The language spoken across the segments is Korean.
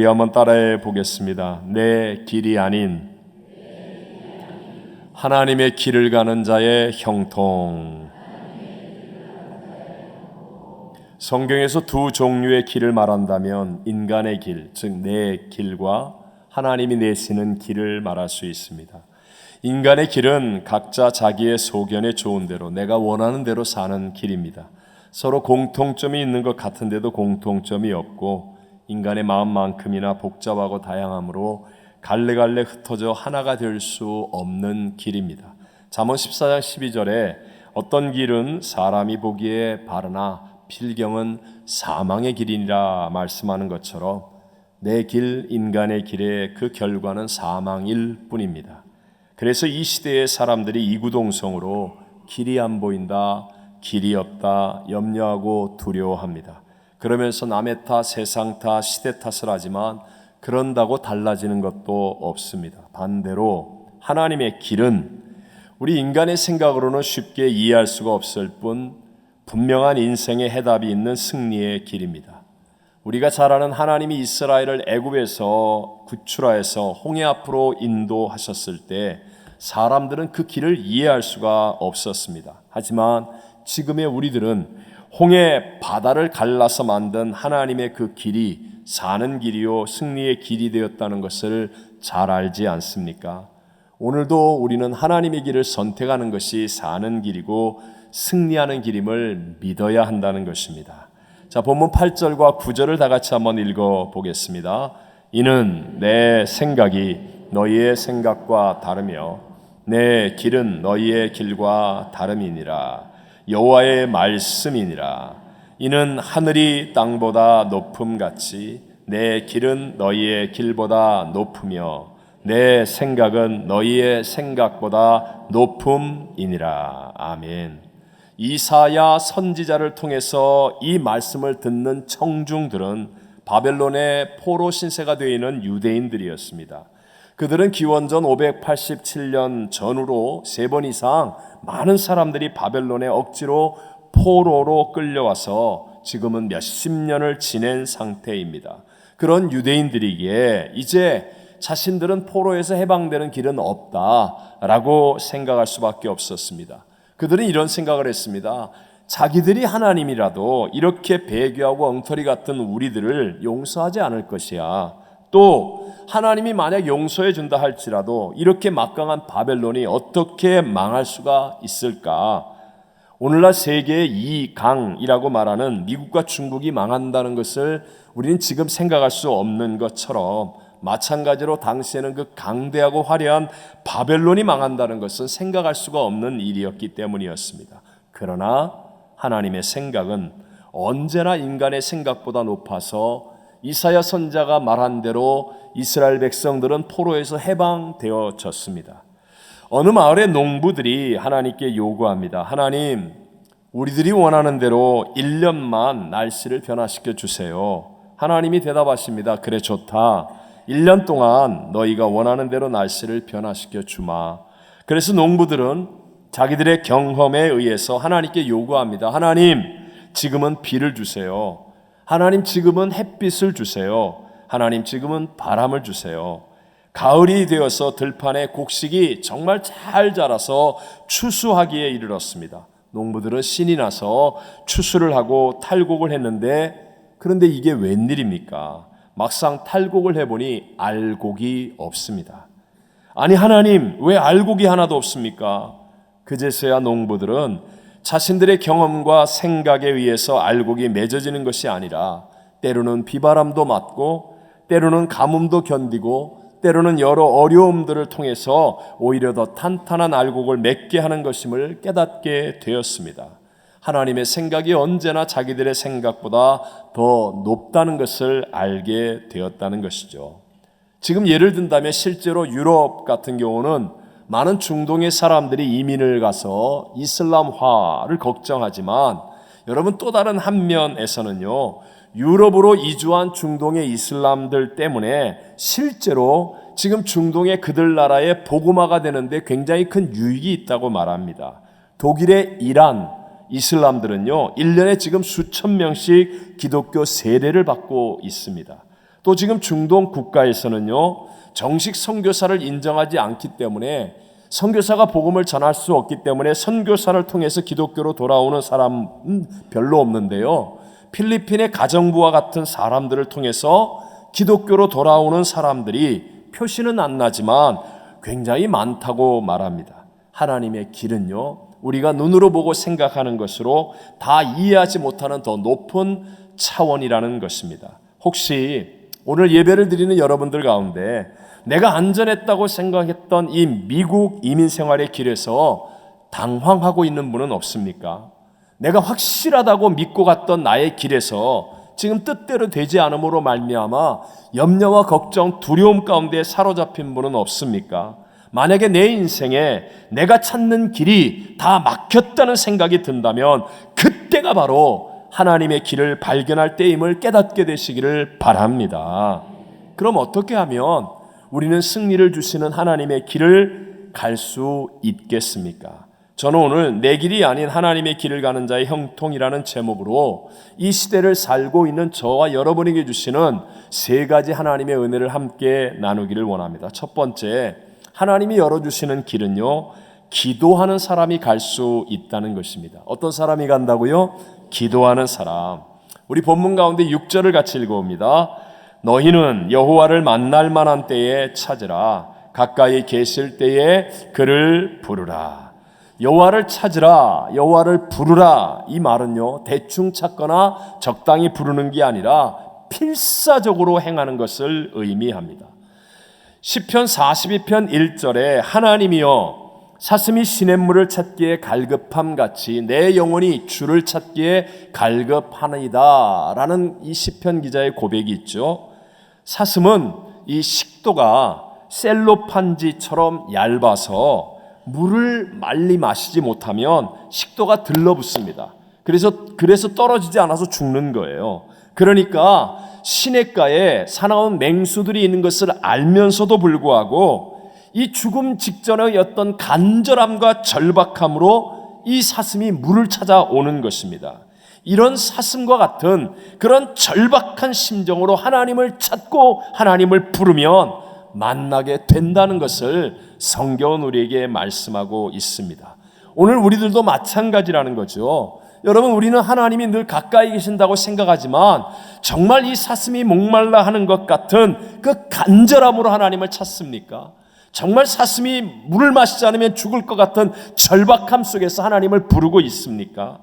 우리 한번 따라해 보겠습니다. 내 길이 아닌 하나님의 길을 가는 자의 형통. 성경에서 두 종류의 길을 말한다면 인간의 길, 즉 내 길과 하나님이 내시는 길을 말할 수 있습니다. 인간의 길은 각자 자기의 소견에 좋은 대로 내가 원하는 대로 사는 길입니다. 서로 공통점이 있는 것 같은데도 공통점이 없고 인간의 마음만큼이나 복잡하고 다양하므로 갈래갈래 흩어져 하나가 될 수 없는 길입니다. 잠언 14장 12절에 어떤 길은 사람이 보기에 바르나 필경은 사망의 길이니라 말씀하는 것처럼 내 길, 인간의 길의 그 결과는 사망일 뿐입니다. 그래서 이 시대의 사람들이 이구동성으로 길이 안 보인다, 길이 없다 염려하고 두려워합니다. 그러면서 남의 탓, 세상 탓, 시대 탓을 하지만 그런다고 달라지는 것도 없습니다. 반대로 하나님의 길은 우리 인간의 생각으로는 쉽게 이해할 수가 없을 뿐 분명한 인생의 해답이 있는 승리의 길입니다. 우리가 잘 아는 하나님이 이스라엘을 애굽에서 구출하여서 홍해 앞으로 인도하셨을 때 사람들은 그 길을 이해할 수가 없었습니다. 하지만 지금의 우리들은 홍해 바다를 갈라서 만든 하나님의 그 길이 사는 길이요 승리의 길이 되었다는 것을 잘 알지 않습니까? 오늘도 우리는 하나님의 길을 선택하는 것이 사는 길이고 승리하는 길임을 믿어야 한다는 것입니다. 자, 본문 8절과 9절을 다 같이 한번 읽어보겠습니다. 이는 내 생각이 너희의 생각과 다르며 내 길은 너희의 길과 다름이니라. 여호와의 말씀이니라. 이는 하늘이 땅보다 높음같이 내 길은 너희의 길보다 높으며 내 생각은 너희의 생각보다 높음이니라. 아멘. 이사야 선지자를 통해서 이 말씀을 듣는 청중들은 바벨론의 포로 신세가 되어 있는 유대인들이었습니다. 그들은 기원전 587년 전후로 3번 이상 많은 사람들이 바벨론에 억지로 포로로 끌려와서 지금은 몇십 년을 지낸 상태입니다. 그런 유대인들이기에 이제 자신들은 포로에서 해방되는 길은 없다라고 생각할 수밖에 없었습니다. 그들은 이런 생각을 했습니다. 자기들이 하나님이라도 이렇게 배교하고 엉터리 같은 우리들을 용서하지 않을 것이야. 또 하나님이 만약 용서해 준다 할지라도 이렇게 막강한 바벨론이 어떻게 망할 수가 있을까? 오늘날 세계의 2강이라고 말하는 미국과 중국이 망한다는 것을 우리는 지금 생각할 수 없는 것처럼 마찬가지로 당시에는 그 강대하고 화려한 바벨론이 망한다는 것은 생각할 수가 없는 일이었기 때문이었습니다. 그러나 하나님의 생각은 언제나 인간의 생각보다 높아서 이사야 선지자가 말한 대로 이스라엘 백성들은 포로에서 해방되어졌습니다. 어느 마을의 농부들이 하나님께 요구합니다. 하나님, 우리들이 원하는 대로 1년만 날씨를 변화시켜 주세요. 하나님이 대답하십니다. 그래, 좋다. 1년 동안 너희가 원하는 대로 날씨를 변화시켜 주마. 그래서 농부들은 자기들의 경험에 의해서 하나님께 요구합니다. 하나님, 지금은 비를 주세요. 하나님, 지금은 햇빛을 주세요. 하나님, 지금은 바람을 주세요. 가을이 되어서 들판에 곡식이 정말 잘 자라서 추수하기에 이르렀습니다. 농부들은 신이 나서 추수를 하고 탈곡을 했는데 그런데 이게 웬일입니까? 막상 탈곡을 해보니 알곡이 없습니다. 아니 하나님, 왜 알곡이 하나도 없습니까? 그제서야 농부들은 자신들의 경험과 생각에 의해서 알곡이 맺어지는 것이 아니라 때로는 비바람도 맞고 때로는 가뭄도 견디고 때로는 여러 어려움들을 통해서 오히려 더 탄탄한 알곡을 맺게 하는 것임을 깨닫게 되었습니다. 하나님의 생각이 언제나 자기들의 생각보다 더 높다는 것을 알게 되었다는 것이죠. 지금 예를 든다면 실제로 유럽 같은 경우는 많은 중동의 사람들이 이민을 가서 이슬람화를 걱정하지만 여러분 또 다른 한 면에서는요, 유럽으로 이주한 중동의 이슬람들 때문에 실제로 지금 중동의 그들 나라의 복음화가 되는데 굉장히 큰 유익이 있다고 말합니다. 독일의 이란 이슬람들은요, 1년에 지금 수천 명씩 기독교 세례를 받고 있습니다. 또 지금 중동 국가에서는요, 정식 선교사를 인정하지 않기 때문에 선교사가 복음을 전할 수 없기 때문에 선교사를 통해서 기독교로 돌아오는 사람은 별로 없는데요, 필리핀의 가정부와 같은 사람들을 통해서 기독교로 돌아오는 사람들이 표시는 안 나지만 굉장히 많다고 말합니다. 하나님의 길은요, 우리가 눈으로 보고 생각하는 것으로 다 이해하지 못하는 더 높은 차원이라는 것입니다. 혹시 오늘 예배를 드리는 여러분들 가운데 내가 안전했다고 생각했던 이 미국 이민 생활의 길에서 당황하고 있는 분은 없습니까? 내가 확실하다고 믿고 갔던 나의 길에서 지금 뜻대로 되지 않음으로 말미암아 염려와 걱정, 두려움 가운데 사로잡힌 분은 없습니까? 만약에 내 인생에 내가 찾는 길이 다 막혔다는 생각이 든다면 그때가 바로 하나님의 길을 발견할 때임을 깨닫게 되시기를 바랍니다. 그럼 어떻게 하면 우리는 승리를 주시는 하나님의 길을 갈 수 있겠습니까? 저는 오늘 내 길이 아닌 하나님의 길을 가는 자의 형통이라는 제목으로 이 시대를 살고 있는 저와 여러분에게 주시는 세 가지 하나님의 은혜를 함께 나누기를 원합니다. 첫 번째, 하나님이 열어주시는 길은요, 기도하는 사람이 갈 수 있다는 것입니다. 어떤 사람이 간다고요? 기도하는 사람. 우리 본문 가운데 6절을 같이 읽어봅니다. 너희는 여호와를 만날 만한 때에 찾으라. 가까이 계실 때에 그를 부르라. 여호와를 찾으라, 여호와를 부르라. 이 말은요, 대충 찾거나 적당히 부르는 게 아니라 필사적으로 행하는 것을 의미합니다. 시편 42편 1절에 하나님이여 사슴이 시냇물을 찾기에 갈급함 같이 내 영혼이 주를 찾기에 갈급하나이다 라는 이 시편 기자의 고백이 있죠. 사슴은 이 식도가 셀로판지처럼 얇아서 물을 말리 마시지 못하면 식도가 들러붙습니다. 그래서 떨어지지 않아서 죽는 거예요. 그러니까 시냇가에 사나운 맹수들이 있는 것을 알면서도 불구하고 이 죽음 직전의 어떤 간절함과 절박함으로 이 사슴이 물을 찾아오는 것입니다. 이런 사슴과 같은 그런 절박한 심정으로 하나님을 찾고 하나님을 부르면 만나게 된다는 것을 성경은 우리에게 말씀하고 있습니다. 오늘 우리들도 마찬가지라는 거죠. 여러분, 우리는 하나님이 늘 가까이 계신다고 생각하지만 정말 이 사슴이 목말라 하는 것 같은 그 간절함으로 하나님을 찾습니까? 정말 사슴이 물을 마시지 않으면 죽을 것 같은 절박함 속에서 하나님을 부르고 있습니까?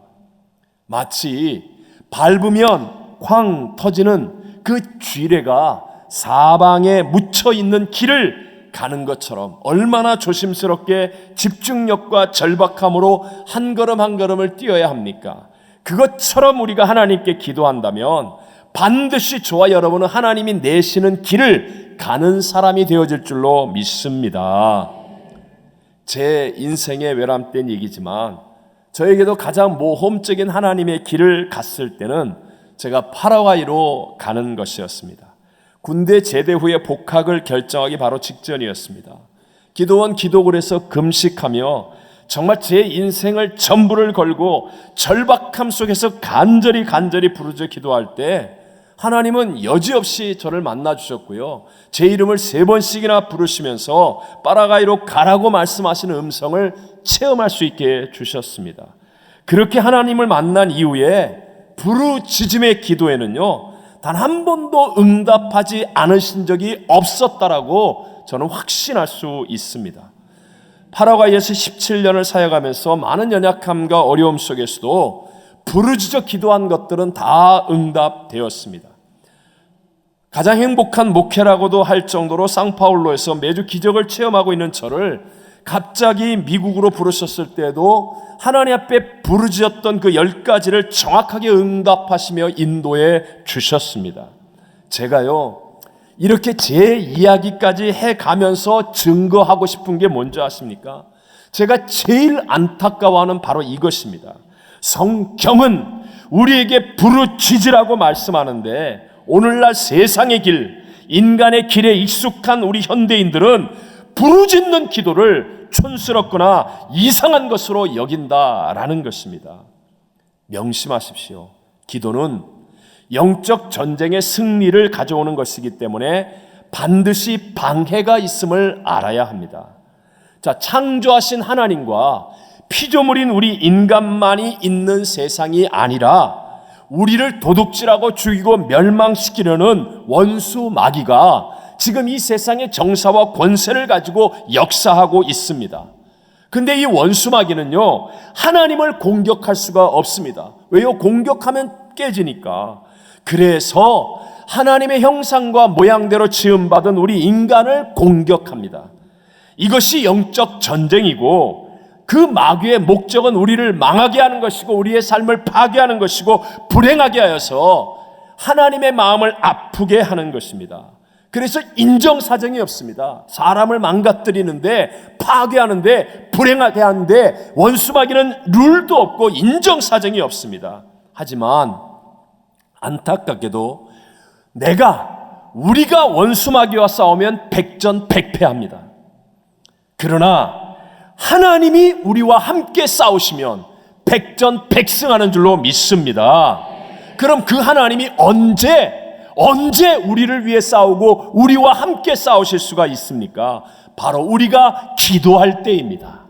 마치 밟으면 쾅 터지는 그 쥐레가 사방에 묻혀 있는 길을 가는 것처럼 얼마나 조심스럽게 집중력과 절박함으로 한 걸음 한 걸음을 뛰어야 합니까? 그것처럼 우리가 하나님께 기도한다면 반드시 저와 여러분은 하나님이 내시는 길을 가는 사람이 되어질 줄로 믿습니다. 제 인생의 외람된 얘기지만 저에게도 가장 모험적인 하나님의 길을 갔을 때는 제가 파라과이로 가는 것이었습니다. 군대 제대 후에 복학을 결정하기 바로 직전이었습니다. 기도원 기도굴에서 금식하며 정말 제 인생을 전부를 걸고 절박함 속에서 간절히 부르짖어 기도할 때 하나님은 여지없이 저를 만나주셨고요, 제 이름을 3번씩이나 부르시면서 파라과이로 가라고 말씀하시는 음성을 체험할 수 있게 주셨습니다. 그렇게 하나님을 만난 이후에 부르짖음의 기도에는요, 단 한 번도 응답하지 않으신 적이 없었다라고 저는 확신할 수 있습니다. 파라과이에서 17년을 사역하면서 많은 연약함과 어려움 속에서도 부르짖어 기도한 것들은 다 응답되었습니다. 가장 행복한 목회라고도 할 정도로 상파울로에서 매주 기적을 체험하고 있는 저를 갑자기 미국으로 부르셨을 때도 하나님 앞에 부르짖었던 그 10가지를 정확하게 응답하시며 인도해 주셨습니다. 제가요, 이렇게 제 이야기까지 해가면서 증거하고 싶은 게 뭔지 아십니까? 제가 제일 안타까워하는 바로 이것입니다. 성경은 우리에게 부르짖으라고 말씀하는데 오늘날 세상의 길, 인간의 길에 익숙한 우리 현대인들은 부르짖는 기도를 촌스럽거나 이상한 것으로 여긴다라는 것입니다. 명심하십시오. 기도는 영적 전쟁의 승리를 가져오는 것이기 때문에 반드시 방해가 있음을 알아야 합니다. 자, 창조하신 하나님과 피조물인 우리 인간만이 있는 세상이 아니라 우리를 도둑질하고 죽이고 멸망시키려는 원수 마귀가 지금 이 세상의 정사와 권세를 가지고 역사하고 있습니다. 근데 이 원수 마귀는요, 하나님을 공격할 수가 없습니다. 왜요? 공격하면 깨지니까. 그래서 하나님의 형상과 모양대로 지음받은 우리 인간을 공격합니다. 이것이 영적 전쟁이고, 그 마귀의 목적은 우리를 망하게 하는 것이고 우리의 삶을 파괴하는 것이고 불행하게 하여서 하나님의 마음을 아프게 하는 것입니다. 그래서 인정사정이 없습니다. 사람을 망가뜨리는데, 파괴하는데, 불행하게 하는데 원수 마귀는 룰도 없고 인정사정이 없습니다. 하지만 안타깝게도 우리가 원수 마귀와 싸우면 백전백패합니다. 그러나 하나님이 우리와 함께 싸우시면 백전백승하는 줄로 믿습니다. 그럼 그 하나님이 언제 우리를 위해 싸우고 우리와 함께 싸우실 수가 있습니까? 바로 우리가 기도할 때입니다.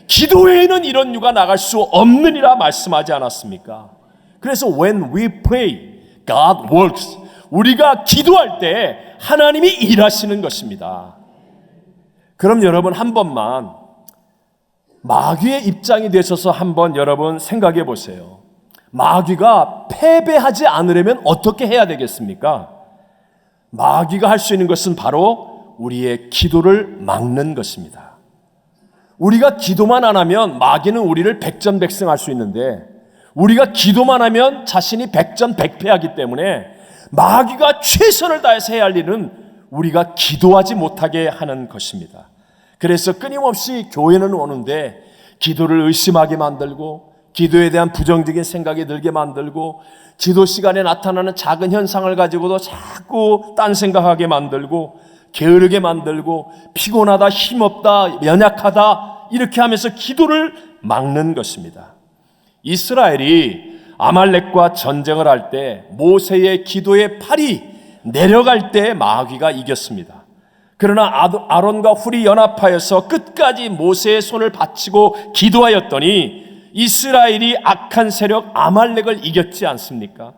기도 외에는 이런 유가 나갈 수 없느니라 말씀하지 않았습니까? 그래서 when we pray, God works. 우리가 기도할 때 하나님이 일하시는 것입니다. 그럼 여러분 한 번만 마귀의 입장이 되셔서 한번 여러분 생각해 보세요. 마귀가 패배하지 않으려면 어떻게 해야 되겠습니까? 마귀가 할 수 있는 것은 바로 우리의 기도를 막는 것입니다. 우리가 기도만 안 하면 마귀는 우리를 백전백승할 수 있는데, 우리가 기도만 하면 자신이 백전백패하기 때문에 마귀가 최선을 다해서 해야 할 일은 우리가 기도하지 못하게 하는 것입니다. 그래서 끊임없이 교회는 오는데 기도를 의심하게 만들고, 기도에 대한 부정적인 생각이 들게 만들고, 기도 시간에 나타나는 작은 현상을 가지고도 자꾸 딴 생각하게 만들고, 게으르게 만들고, 피곤하다, 힘없다, 연약하다 이렇게 하면서 기도를 막는 것입니다. 이스라엘이 아말렉과 전쟁을 할 때 모세의 기도의 팔이 내려갈 때 마귀가 이겼습니다. 그러나 아론과 훌이 연합하여서 끝까지 모세의 손을 받치고 기도하였더니 이스라엘이 악한 세력 아말렉을 이겼지 않습니까?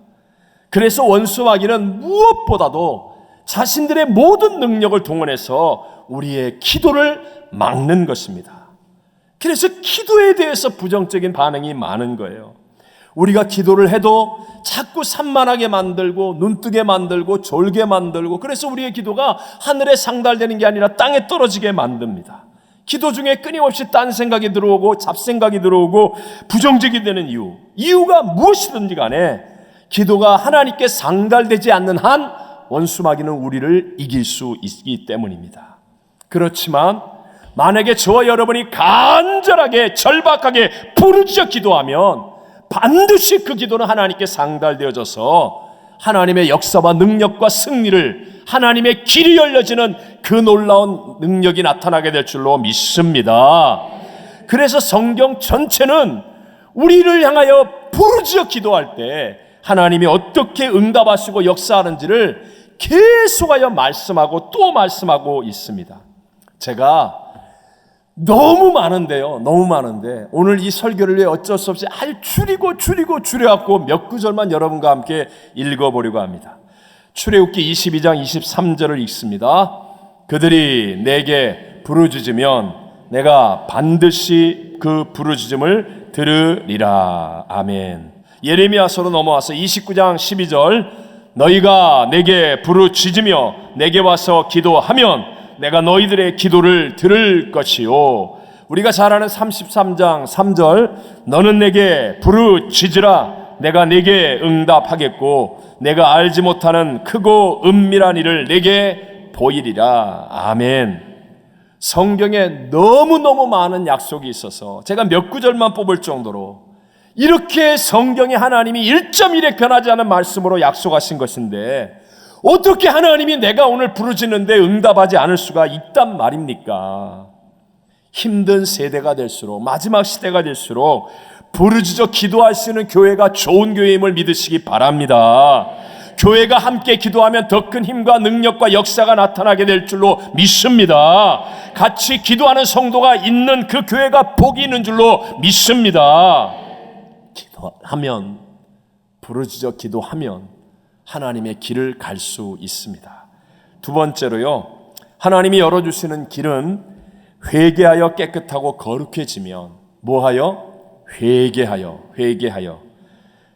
그래서 원수 마귀는 무엇보다도 자신들의 모든 능력을 동원해서 우리의 기도를 막는 것입니다. 그래서 기도에 대해서 부정적인 반응이 많은 거예요. 우리가 기도를 해도 자꾸 산만하게 만들고 눈뜨게 만들고 졸게 만들고, 그래서 우리의 기도가 하늘에 상달되는 게 아니라 땅에 떨어지게 만듭니다. 기도 중에 끊임없이 딴 생각이 들어오고 잡생각이 들어오고 부정적이 되는 이유가 무엇이든지 간에 기도가 하나님께 상달되지 않는 한 원수 마귀는 우리를 이길 수 있기 때문입니다. 그렇지만 만약에 저와 여러분이 간절하게 절박하게 부르짖어 기도하면 반드시 그 기도는 하나님께 상달되어져서 하나님의 역사와 능력과 승리를, 하나님의 길이 열려지는 그 놀라운 능력이 나타나게 될 줄로 믿습니다. 그래서 성경 전체는 우리를 향하여 부르짖어 기도할 때 하나님이 어떻게 응답하시고 역사하는지를 계속하여 말씀하고 또 말씀하고 있습니다. 제가 너무 많은데 오늘 이 설교를 위해 어쩔 수 없이 줄여갖고 몇 구절만 여러분과 함께 읽어보려고 합니다. 출애굽기 22장 23절을 읽습니다. 그들이 내게 부르짖으면 내가 반드시 그 부르짖음을 들으리라. 아멘. 예레미야서로 넘어와서 29장 12절, 너희가 내게 부르짖으며 내게 와서 기도하면 내가 너희들의 기도를 들을 것이요. 우리가 잘 아는 33장 3절, 너는 내게 부르짖으라 내가 내게 응답하겠고 내가 알지 못하는 크고 은밀한 일을 내게 보이리라. 아멘. 성경에 너무너무 많은 약속이 있어서 제가 몇 구절만 뽑을 정도로 이렇게 성경에 하나님이 1.1에 변하지 않은 말씀으로 약속하신 것인데 어떻게 하나님이 내가 오늘 부르짖는데 응답하지 않을 수가 있단 말입니까? 힘든 세대가 될수록, 마지막 시대가 될수록 부르짖어 기도할 수 있는 교회가 좋은 교회임을 믿으시기 바랍니다. 교회가 함께 기도하면 더 큰 힘과 능력과 역사가 나타나게 될 줄로 믿습니다. 같이 기도하는 성도가 있는 그 교회가 복이 있는 줄로 믿습니다. 기도하면, 부르짖어 기도하면 하나님의 길을 갈 수 있습니다. 두 번째로요, 하나님이 열어주시는 길은 회개하여 깨끗하고 거룩해지면 뭐하여? 회개하여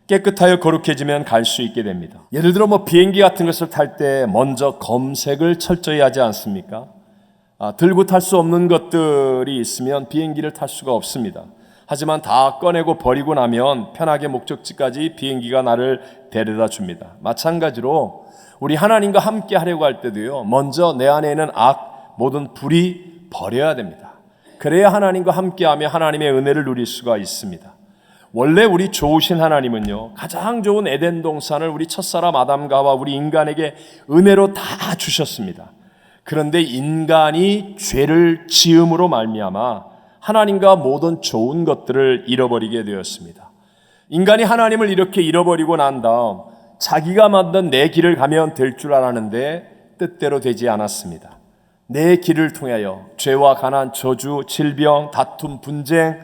깨끗하여 거룩해지면 갈 수 있게 됩니다. 예를 들어 비행기 같은 것을 탈 때 먼저 검색을 철저히 하지 않습니까? 들고 탈 수 없는 것들이 있으면 비행기를 탈 수가 없습니다. 하지만 다 꺼내고 버리고 나면 편하게 목적지까지 비행기가 나를 데려다 줍니다. 마찬가지로 우리 하나님과 함께 하려고 할 때도요, 먼저 내 안에 있는 모든 불이 버려야 됩니다. 그래야 하나님과 함께하며 하나님의 은혜를 누릴 수가 있습니다. 원래 우리 좋으신 하나님은요, 가장 좋은 에덴 동산을 우리 첫사람 아담과 우리 인간에게 은혜로 다 주셨습니다. 그런데 인간이 죄를 지음으로 말미암아 하나님과 모든 좋은 것들을 잃어버리게 되었습니다. 인간이 하나님을 이렇게 잃어버리고 난 다음 자기가 만든 내 길을 가면 될 줄 알았는데 뜻대로 되지 않았습니다. 내 길을 통하여 죄와 가난, 저주, 질병, 다툼, 분쟁,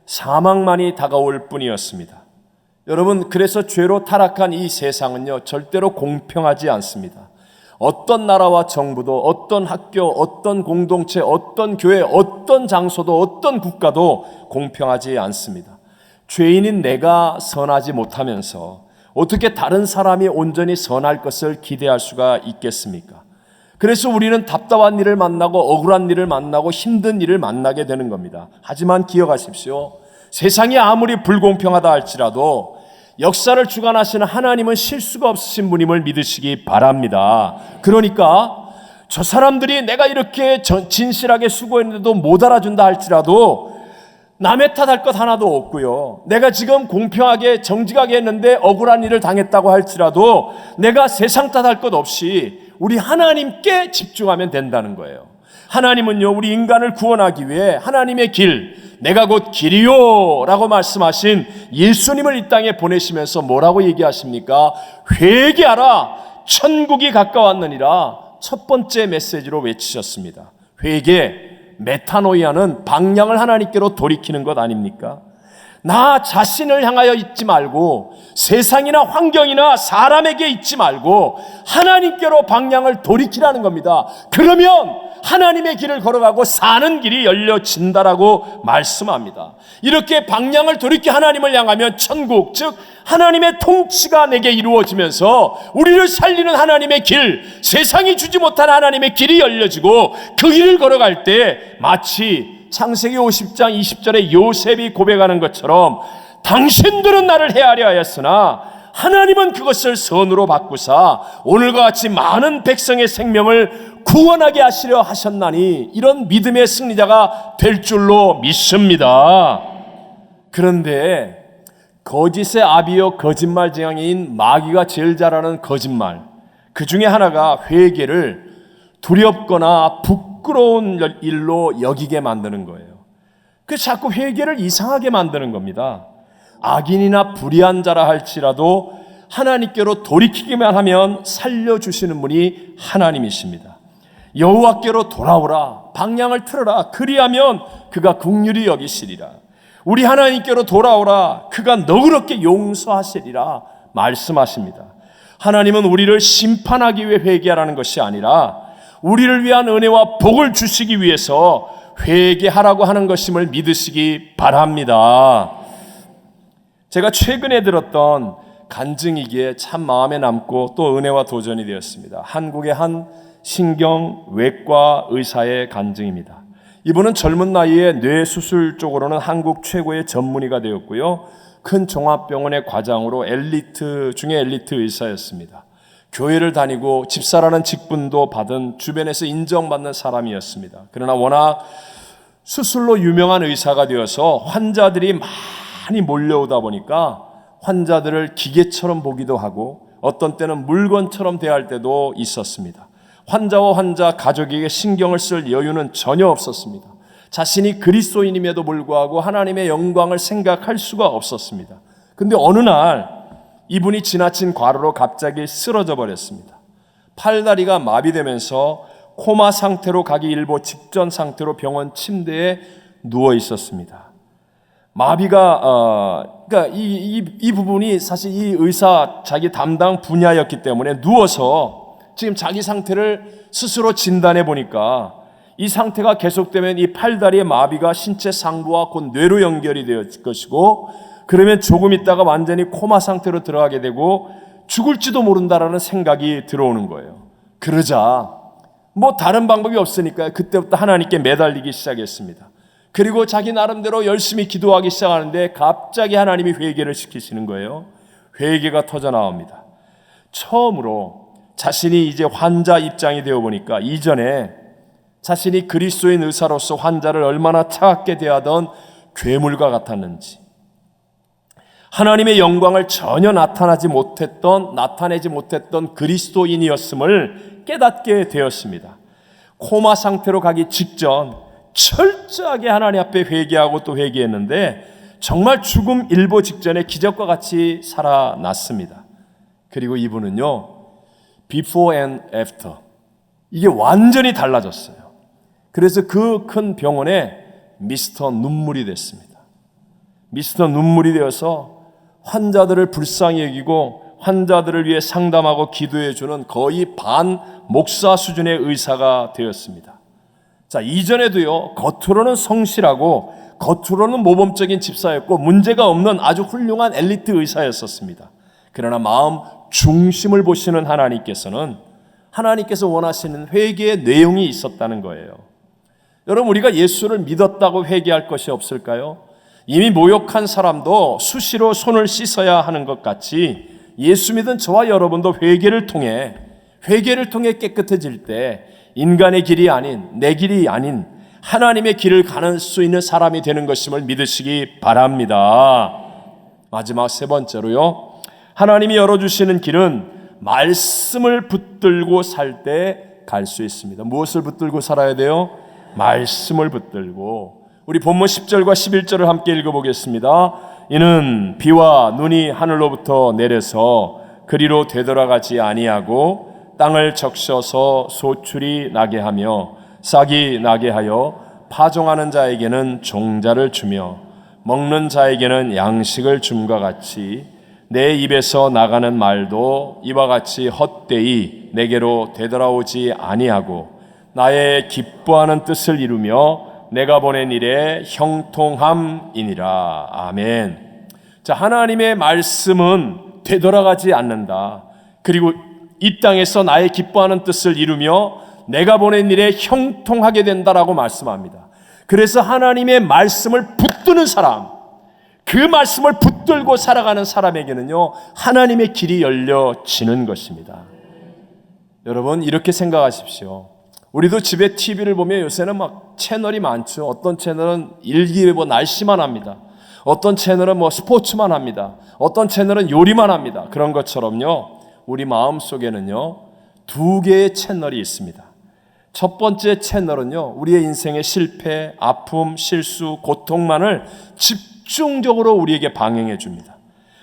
사망만이 다가올 뿐이었습니다. 여러분, 그래서 죄로 타락한 이 세상은요, 절대로 공평하지 않습니다. 어떤 나라와 정부도, 어떤 학교, 어떤 공동체, 어떤 교회, 어떤 장소도, 어떤 국가도 공평하지 않습니다. 죄인인 내가 선하지 못하면서 어떻게 다른 사람이 온전히 선할 것을 기대할 수가 있겠습니까? 그래서 우리는 답답한 일을 만나고 억울한 일을 만나고 힘든 일을 만나게 되는 겁니다. 하지만 기억하십시오. 세상이 아무리 불공평하다 할지라도 역사를 주관하시는 하나님은 실수가 없으신 분임을 믿으시기 바랍니다. 그러니까 저 사람들이 내가 이렇게 진실하게 수고했는데도 못 알아준다 할지라도 남의 탓할 것 하나도 없고요. 내가 지금 공평하게 정직하게 했는데 억울한 일을 당했다고 할지라도 내가 세상 탓할 것 없이 우리 하나님께 집중하면 된다는 거예요. 하나님은요, 우리 인간을 구원하기 위해 하나님의 길, 내가 곧 길이요 라고 말씀하신 예수님을 이 땅에 보내시면서 뭐라고 얘기하십니까? 회개하라, 천국이 가까웠느니라 첫 번째 메시지로 외치셨습니다. 회개, 메타노이아는 방향을 하나님께로 돌이키는 것 아닙니까? 나 자신을 향하여 있지 말고 세상이나 환경이나 사람에게 있지 말고 하나님께로 방향을 돌이키라는 겁니다. 그러면 하나님의 길을 걸어가고 사는 길이 열려진다라고 말씀합니다. 이렇게 방향을 돌이켜 하나님을 향하면 천국, 즉 하나님의 통치가 내게 이루어지면서 우리를 살리는 하나님의 길, 세상이 주지 못한 하나님의 길이 열려지고 그 길을 걸어갈 때 마치 창세기 50장 20절에 요셉이 고백하는 것처럼 당신들은 나를 해하려 하였으나 하나님은 그것을 선으로 바꾸사 오늘과 같이 많은 백성의 생명을 구원하게 하시려 하셨나니 이런 믿음의 승리자가 될 줄로 믿습니다. 그런데 거짓의 아비요 거짓말 재앙인 마귀가 제일 잘하는 거짓말, 그 중에 하나가 회개를 두렵거나 부끄러운 일로 여기게 만드는 거예요. 그래서 자꾸 회개를 이상하게 만드는 겁니다. 악인이나 불의한 자라 할지라도 하나님께로 돌이키기만 하면 살려주시는 분이 하나님이십니다. 여호와께로 돌아오라, 방향을 틀어라, 그리하면 그가 긍휼히 여기시리라. 우리 하나님께로 돌아오라, 그가 너그럽게 용서하시리라 말씀하십니다. 하나님은 우리를 심판하기 위해 회개하라는 것이 아니라 우리를 위한 은혜와 복을 주시기 위해서 회개하라고 하는 것임을 믿으시기 바랍니다. 제가 최근에 들었던 간증이기에 참 마음에 남고 또 은혜와 도전이 되었습니다. 한국의 한 신경외과 의사의 간증입니다. 이분은 젊은 나이에 뇌수술 쪽으로는 한국 최고의 전문의가 되었고요. 큰 종합병원의 과장으로 엘리트 중에 엘리트 의사였습니다. 교회를 다니고 집사라는 직분도 받은 주변에서 인정받는 사람이었습니다. 그러나 워낙 수술로 유명한 의사가 되어서 환자들이 많이 몰려오다 보니까 환자들을 기계처럼 보기도 하고 어떤 때는 물건처럼 대할 때도 있었습니다. 환자와 환자 가족에게 신경을 쓸 여유는 전혀 없었습니다. 자신이 그리스도인임에도 불구하고 하나님의 영광을 생각할 수가 없었습니다. 근데 어느 날 이분이 지나친 과로로 갑자기 쓰러져 버렸습니다. 팔다리가 마비되면서 코마 상태로 가기 일보 직전 상태로 병원 침대에 누워 있었습니다. 마비가 그러니까 이 부분이 사실 이 의사 자기 담당 분야였기 때문에 누워서 지금 자기 상태를 스스로 진단해 보니까 이 상태가 계속되면 이 팔다리의 마비가 신체 상부와 곧 뇌로 연결이 될 것이고, 그러면 조금 있다가 완전히 코마 상태로 들어가게 되고 죽을지도 모른다라는 생각이 들어오는 거예요. 그러자 뭐 다른 방법이 없으니까 그때부터 하나님께 매달리기 시작했습니다. 그리고 자기 나름대로 열심히 기도하기 시작하는데 갑자기 하나님이 회개를 시키시는 거예요. 회개가 터져 나옵니다. 처음으로 자신이 이제 환자 입장이 되어 보니까 이전에 자신이 그리스도인 의사로서 환자를 얼마나 차갑게 대하던 괴물과 같았는지, 하나님의 영광을 전혀 나타내지 못했던 그리스도인이었음을 깨닫게 되었습니다. 코마 상태로 가기 직전 철저하게 하나님 앞에 회개하고 또 회개했는데 정말 죽음 일보 직전에 기적과 같이 살아났습니다. 그리고 이분은요, before and after, 이게 완전히 달라졌어요. 그래서 그 큰 병원에 미스터 눈물이 됐습니다. 미스터 눈물이 되어서 환자들을 불쌍히 여기고 환자들을 위해 상담하고 기도해 주는 거의 반 목사 수준의 의사가 되었습니다. 자, 이전에도요, 겉으로는 성실하고 겉으로는 모범적인 집사였고 문제가 없는 아주 훌륭한 엘리트 의사였었습니다. 그러나 마음 중심을 보시는 하나님께서 원하시는 회개의 내용이 있었다는 거예요. 여러분, 우리가 예수를 믿었다고 회개할 것이 없을까요? 이미 모욕한 사람도 수시로 손을 씻어야 하는 것 같이 예수 믿은 저와 여러분도 회개를 통해 깨끗해질 때 인간의 길이 아닌, 내 길이 아닌 하나님의 길을 가는 수 있는 사람이 되는 것임을 믿으시기 바랍니다. 마지막 세 번째로요, 하나님이 열어주시는 길은 말씀을 붙들고 살 때 갈 수 있습니다. 무엇을 붙들고 살아야 돼요? 말씀을 붙들고. 우리 본문 10절과 11절을 함께 읽어보겠습니다. 이는 비와 눈이 하늘로부터 내려서 그리로 되돌아가지 아니하고 땅을 적셔서 소출이 나게 하며 싹이 나게 하여 파종하는 자에게는 종자를 주며 먹는 자에게는 양식을 줌과 같이 내 입에서 나가는 말도 이와 같이 헛되이 내게로 되돌아오지 아니하고 나의 기뻐하는 뜻을 이루며 내가 보낸 일에 형통함이니라. 아멘. 자, 하나님의 말씀은 되돌아가지 않는다. 그리고 이 땅에서 나의 기뻐하는 뜻을 이루며 내가 보낸 일에 형통하게 된다라고 말씀합니다. 그래서 하나님의 말씀을 붙드는 사람, 그 말씀을 붙들고 살아가는 사람에게는요, 하나님의 길이 열려지는 것입니다. 여러분, 이렇게 생각하십시오. 우리도 집에 TV를 보면 요새는 막 채널이 많죠. 어떤 채널은 일기예보 날씨만 합니다. 어떤 채널은 뭐 스포츠만 합니다. 어떤 채널은 요리만 합니다. 그런 것처럼요, 우리 마음 속에는요, 두 개의 채널이 있습니다. 첫 번째 채널은요, 우리의 인생의 실패, 아픔, 실수, 고통만을 집중적으로 우리에게 방영해 줍니다.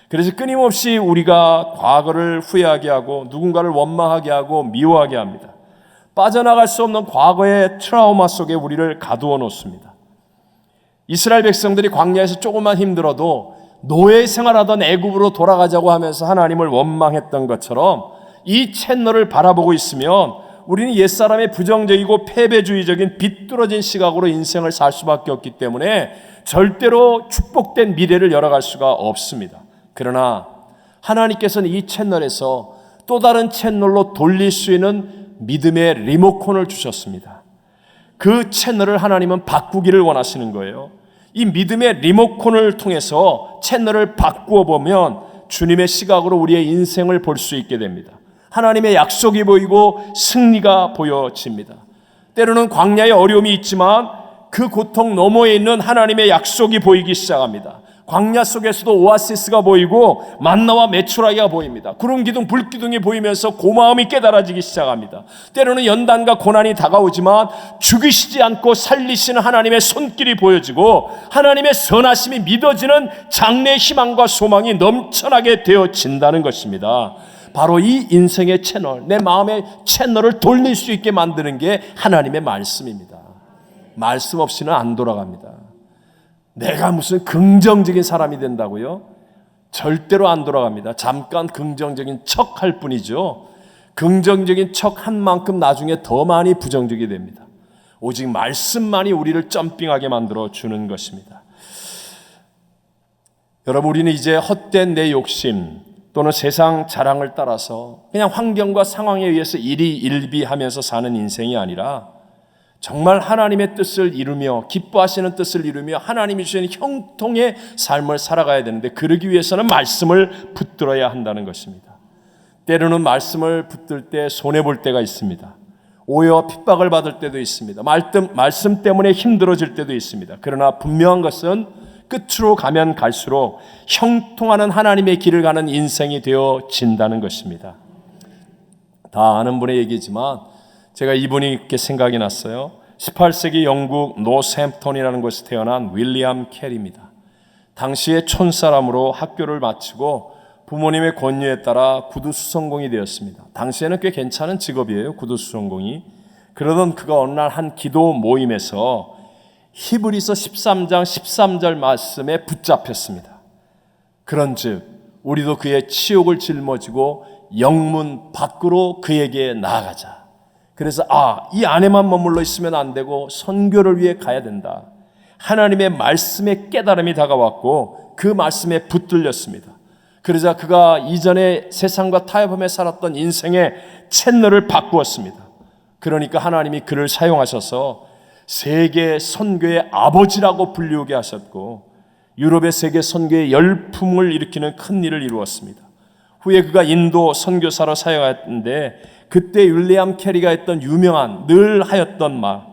그래서 끊임없이 우리가 과거를 후회하게 하고 누군가를 원망하게 하고 미워하게 합니다. 빠져나갈 수 없는 과거의 트라우마 속에 우리를 가두어 놓습니다. 이스라엘 백성들이 광야에서 조금만 힘들어도 노예 생활하던 애굽으로 돌아가자고 하면서 하나님을 원망했던 것처럼 이 채널을 바라보고 있으면 우리는 옛사람의 부정적이고 패배주의적인 비뚤어진 시각으로 인생을 살 수밖에 없기 때문에 절대로 축복된 미래를 열어갈 수가 없습니다. 그러나 하나님께서는 이 채널에서 또 다른 채널로 돌릴 수 있는 믿음의 리모컨을 주셨습니다. 그 채널을 하나님은 바꾸기를 원하시는 거예요. 이 믿음의 리모컨을 통해서 채널을 바꾸어 보면 주님의 시각으로 우리의 인생을 볼 수 있게 됩니다. 하나님의 약속이 보이고 승리가 보여집니다. 때로는 광야의 어려움이 있지만 그 고통 너머에 있는 하나님의 약속이 보이기 시작합니다. 광야 속에서도 오아시스가 보이고 만나와 메추라기가 보입니다. 구름 기둥, 불 기둥이 보이면서 고마움이 깨달아지기 시작합니다. 때로는 연단과 고난이 다가오지만 죽이시지 않고 살리시는 하나님의 손길이 보여지고 하나님의 선하심이 믿어지는 장래의 희망과 소망이 넘쳐나게 되어진다는 것입니다. 바로 이 인생의 채널, 내 마음의 채널을 돌릴 수 있게 만드는 게 하나님의 말씀입니다. 말씀 없이는 안 돌아갑니다. 내가 무슨 긍정적인 사람이 된다고요? 절대로 안 돌아갑니다. 잠깐 긍정적인 척 할 뿐이죠. 긍정적인 척 한 만큼 나중에 더 많이 부정적이 됩니다. 오직 말씀만이 우리를 점핑하게 만들어 주는 것입니다. 여러분, 우리는 이제 헛된 내 욕심 또는 세상 자랑을 따라서 그냥 환경과 상황에 의해서 일희일비하면서 사는 인생이 아니라 정말 하나님의 뜻을 이루며 기뻐하시는 뜻을 이루며 하나님이 주시는 형통의 삶을 살아가야 되는데, 그러기 위해서는 말씀을 붙들어야 한다는 것입니다. 때로는 말씀을 붙들 때 손해볼 때가 있습니다. 오해와 핍박을 받을 때도 있습니다. 말씀 때문에 힘들어질 때도 있습니다. 그러나 분명한 것은 끝으로 가면 갈수록 형통하는 하나님의 길을 가는 인생이 되어진다는 것입니다. 다 아는 분의 얘기지만 제가 이분이 이렇게 생각이 났어요. 18세기 영국 노샘프턴이라는 곳에 태어난 윌리엄 캐리입니다. 당시에 촌사람으로 학교를 마치고 부모님의 권유에 따라 구두수선공이 되었습니다. 당시에는 꽤 괜찮은 직업이에요, 구두수선공이. 그러던 그가 어느 날 한 기도 모임에서 히브리서 13장 13절 말씀에 붙잡혔습니다. 그런즉 우리도 그의 치욕을 짊어지고 영문 밖으로 그에게 나아가자. 그래서 이 안에만 머물러 있으면 안 되고 선교를 위해 가야 된다. 하나님의 말씀의 깨달음이 다가왔고 그 말씀에 붙들렸습니다. 그러자 그가 이전에 세상과 타협하며 살았던 인생의 채널을 바꾸었습니다. 그러니까 하나님이 그를 사용하셔서 세계 선교의 아버지라고 불리우게 하셨고 유럽의 세계 선교의 열풍을 일으키는 큰 일을 이루었습니다. 후에 그가 인도 선교사로 사역했는데 그때 윌리엄 캐리가 했던 유명한 늘 하였던 말,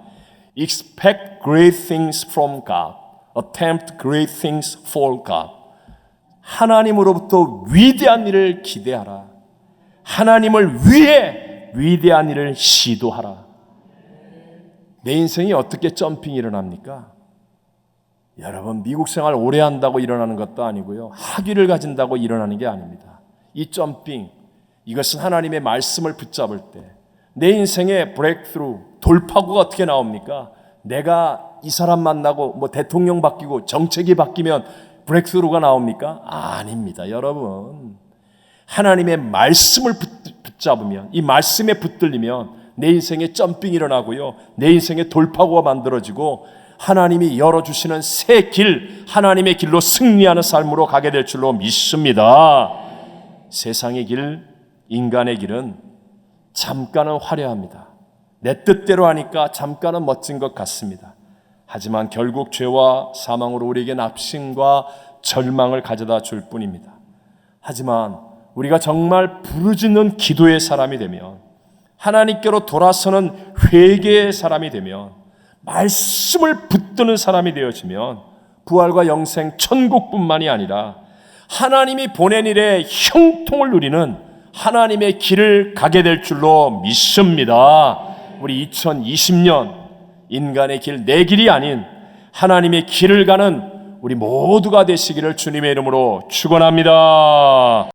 Expect great things from God, attempt great things for God. 하나님으로부터 위대한 일을 기대하라. 하나님을 위해 위대한 일을 시도하라. 내 인생이 어떻게 점핑이 일어납니까? 여러분, 미국 생활 오래 한다고 일어나는 것도 아니고요, 학위를 가진다고 일어나는 게 아닙니다. 이 점핑, 이것은 하나님의 말씀을 붙잡을 때 내 인생의 브레이크스루, 돌파구가 어떻게 나옵니까? 내가 이 사람 만나고 대통령 바뀌고 정책이 바뀌면 브레이크스루가 나옵니까? 아닙니다. 여러분, 하나님의 말씀을 붙잡으면, 이 말씀에 붙들리면 내 인생에 점핑이 일어나고요, 내 인생에 돌파구가 만들어지고 하나님이 열어주시는 새 길, 하나님의 길로 승리하는 삶으로 가게 될 줄로 믿습니다. 세상의 길, 인간의 길은 잠깐은 화려합니다. 내 뜻대로 하니까 잠깐은 멋진 것 같습니다. 하지만 결국 죄와 사망으로 우리에게 낙심과 절망을 가져다 줄 뿐입니다. 하지만 우리가 정말 부르짖는 기도의 사람이 되면, 하나님께로 돌아서는 회개의 사람이 되면, 말씀을 붙드는 사람이 되어지면 부활과 영생, 천국뿐만이 아니라 하나님이 보낸 일의 형통을 누리는 하나님의 길을 가게 될 줄로 믿습니다. 우리 2020년 인간의 길, 내 길이 아닌 하나님의 길을 가는 우리 모두가 되시기를 주님의 이름으로 축원합니다.